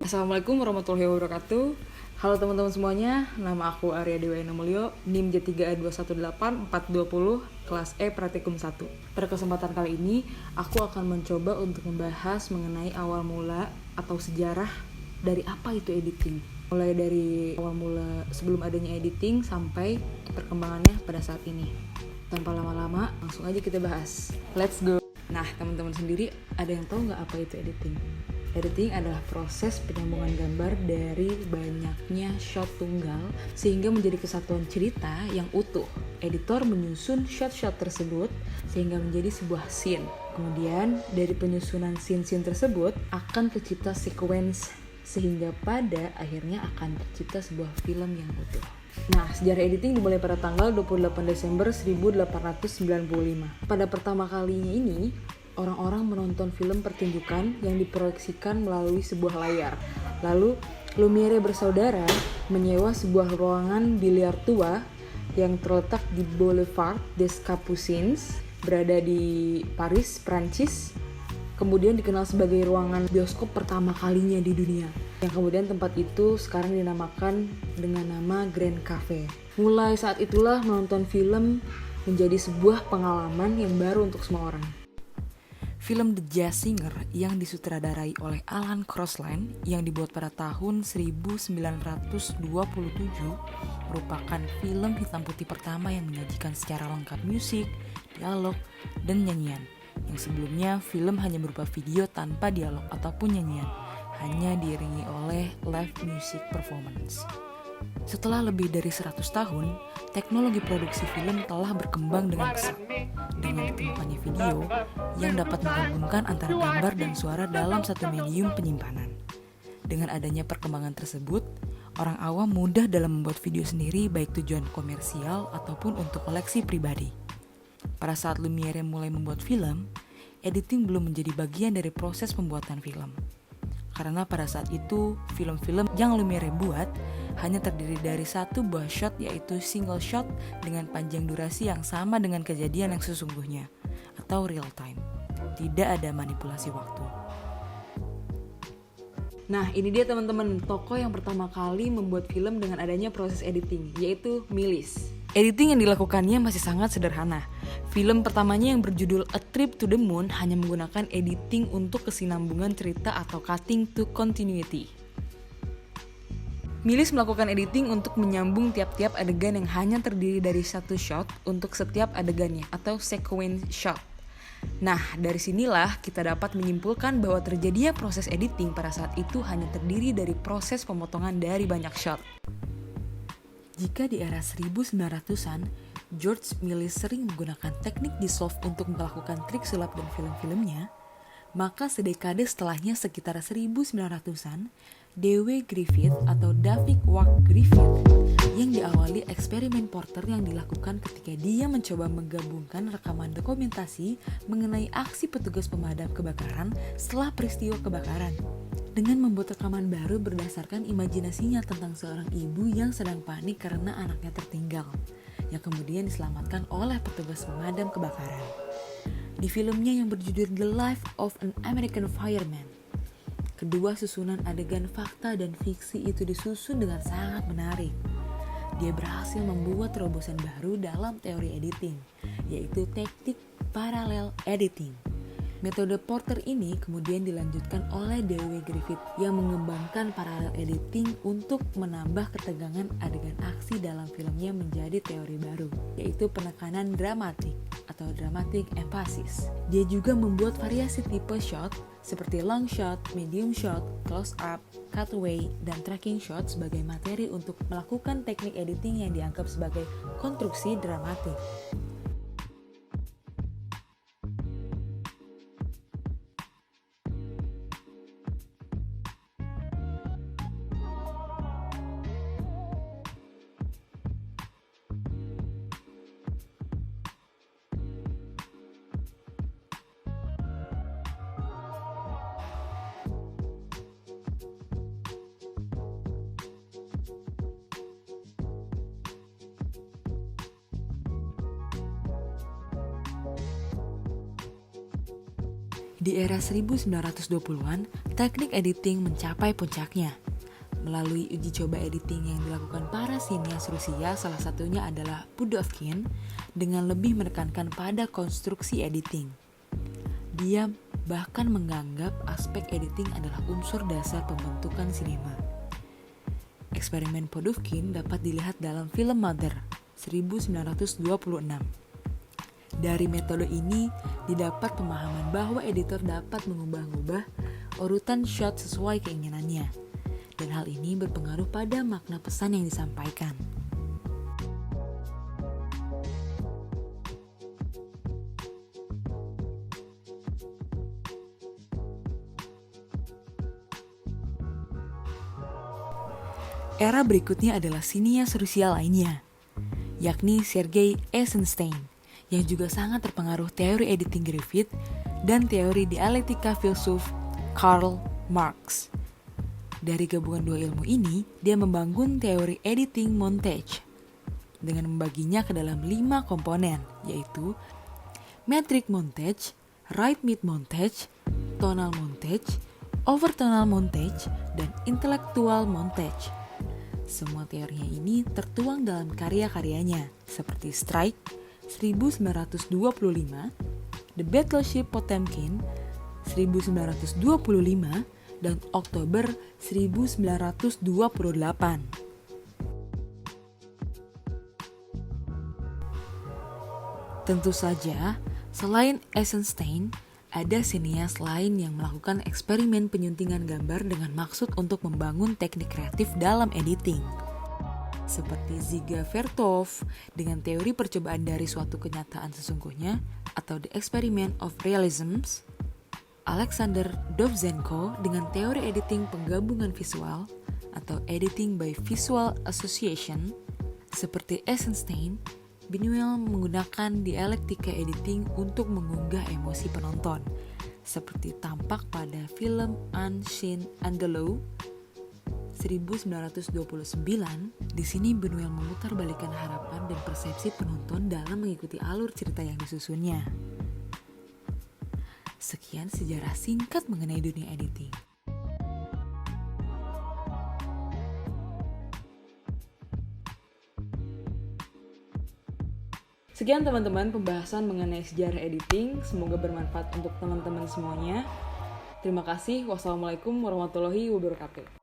Assalamualaikum warahmatullahi wabarakatuh. Halo teman-teman semuanya, nama aku Arya Dewa Ena Mulyo, NIM J3A218420, kelas E Praktikum 1. Pada kesempatan kali ini, aku akan mencoba untuk membahas mengenai awal mula atau sejarah dari apa itu editing. Mulai dari awal mula sebelum adanya editing sampai perkembangannya pada saat ini. Tanpa lama-lama, langsung aja kita bahas. Let's go! Nah, teman-teman sendiri ada yang tahu nggak apa itu editing? Editing adalah proses penyambungan gambar dari banyaknya shot tunggal sehingga menjadi kesatuan cerita yang utuh. Editor menyusun shot-shot tersebut sehingga menjadi sebuah scene. Kemudian dari penyusunan scene-scene tersebut akan tercipta sequence sehingga pada akhirnya akan tercipta sebuah film yang utuh. Nah, sejarah editing dimulai pada tanggal 28 Desember 1895. Pada pertama kalinya ini, orang-orang menonton film pertunjukan yang diproyeksikan melalui sebuah layar. Lalu, Lumiere bersaudara menyewa sebuah ruangan biliar tua yang terletak di Boulevard des Capucines, berada di Paris, Prancis. Kemudian dikenal sebagai ruangan bioskop pertama kalinya di dunia. Yang kemudian tempat itu sekarang dinamakan dengan nama Grand Cafe. Mulai saat itulah menonton film menjadi sebuah pengalaman yang baru untuk semua orang. Film The Jazz Singer yang disutradarai oleh Alan Crosland yang dibuat pada tahun 1927 merupakan film hitam putih pertama yang menyajikan secara lengkap musik, dialog, dan nyanyian. Yang sebelumnya film hanya berupa video tanpa dialog ataupun nyanyian, hanya diiringi oleh live music performance. Setelah lebih dari 100 tahun, teknologi produksi film telah berkembang dengan pesat. Dengan ditemukannya video yang dapat menggabungkan antara gambar dan suara dalam satu medium penyimpanan. Dengan adanya perkembangan tersebut, orang awam mudah dalam membuat video sendiri baik tujuan komersial ataupun untuk koleksi pribadi. Pada saat Lumiere mulai membuat film, editing belum menjadi bagian dari proses pembuatan film. Karena pada saat itu, film-film yang Lumiere buat hanya terdiri dari satu buah shot, yaitu single shot dengan panjang durasi yang sama dengan kejadian yang sesungguhnya, atau real time. Tidak ada manipulasi waktu. Nah, ini dia teman-teman, tokoh yang pertama kali membuat film dengan adanya proses editing, yaitu Méliès. Editing yang dilakukannya masih sangat sederhana. Film pertamanya yang berjudul A Trip to the Moon hanya menggunakan editing untuk kesinambungan cerita atau cutting to continuity. Méliès melakukan editing untuk menyambung tiap-tiap adegan yang hanya terdiri dari satu shot untuk setiap adegannya atau sequence shot. Nah, dari sinilah kita dapat menyimpulkan bahwa terjadinya proses editing pada saat itu hanya terdiri dari proses pemotongan dari banyak shot. Jika di era 1900-an, George Méliès sering menggunakan teknik dissolve untuk melakukan trik sulap dan film-filmnya, maka sedekade setelahnya sekitar 1900-an, D.W. Griffith atau David Wack Griffith yang diawali eksperimen Porter yang dilakukan ketika dia mencoba menggabungkan rekaman dokumentasi mengenai aksi petugas pemadam kebakaran setelah peristiwa kebakaran dengan membuat rekaman baru berdasarkan imajinasinya tentang seorang ibu yang sedang panik karena anaknya tertinggal, yang kemudian diselamatkan oleh petugas pemadam kebakaran. Di filmnya yang berjudul The Life of an American Fireman, kedua susunan adegan fakta dan fiksi itu disusun dengan sangat menarik. Dia berhasil membuat terobosan baru dalam teori editing, yaitu teknik parallel editing. Metode Porter ini kemudian dilanjutkan oleh D.W. Griffith yang mengembangkan parallel editing untuk menambah ketegangan adegan aksi dalam filmnya menjadi teori baru, yaitu penekanan dramatik atau dramatic emphasis. Dia juga membuat variasi tipe shot seperti long shot, medium shot, close up, cutaway, dan tracking shot sebagai materi untuk melakukan teknik editing yang dianggap sebagai konstruksi dramatik. Di era 1920-an, teknik editing mencapai puncaknya. Melalui uji coba editing yang dilakukan para sinias Rusia, salah satunya adalah Pudovkin, dengan lebih menekankan pada konstruksi editing. Dia bahkan menganggap aspek editing adalah unsur dasar pembentukan sinema. Eksperimen Pudovkin dapat dilihat dalam film Mother, 1926. Dari metode ini, didapat pemahaman bahwa editor dapat mengubah-ubah urutan shot sesuai keinginannya, dan hal ini berpengaruh pada makna pesan yang disampaikan. Era berikutnya adalah sinias Rusia lainnya, yakni Sergei Eisenstein, yang juga sangat terpengaruh teori editing Griffith dan teori dialektika filsuf Karl Marx. Dari gabungan dua ilmu ini, dia membangun teori editing montage dengan membaginya ke dalam 5 komponen, yaitu metric montage, right mid montage, tonal montage, overtonal montage, dan intellectual montage. Semua teorinya ini tertuang dalam karya-karyanya, seperti Strike, 1925, The Battleship Potemkin, 1925, dan Oktober 1928. Tentu saja, selain Eisenstein, ada sinias lain yang melakukan eksperimen penyuntingan gambar dengan maksud untuk membangun teknik kreatif dalam editing. Seperti Dziga Vertov dengan teori percobaan dari suatu kenyataan sesungguhnya atau The Experiment of Realisms, Alexander Dovzhenko dengan teori editing penggabungan visual atau Editing by Visual Association, seperti Eisenstein, Buñuel menggunakan dialektika editing untuk mengunggah emosi penonton, seperti tampak pada film Unseen Angelo 1929. Di sini Buñuel memutarbalikkan harapan dan persepsi penonton dalam mengikuti alur cerita yang disusunnya. Sekian sejarah singkat mengenai dunia editing. Sekian teman-teman pembahasan mengenai sejarah editing. Semoga bermanfaat untuk teman-teman semuanya. Terima kasih. Wassalamualaikum warahmatullahi wabarakatuh.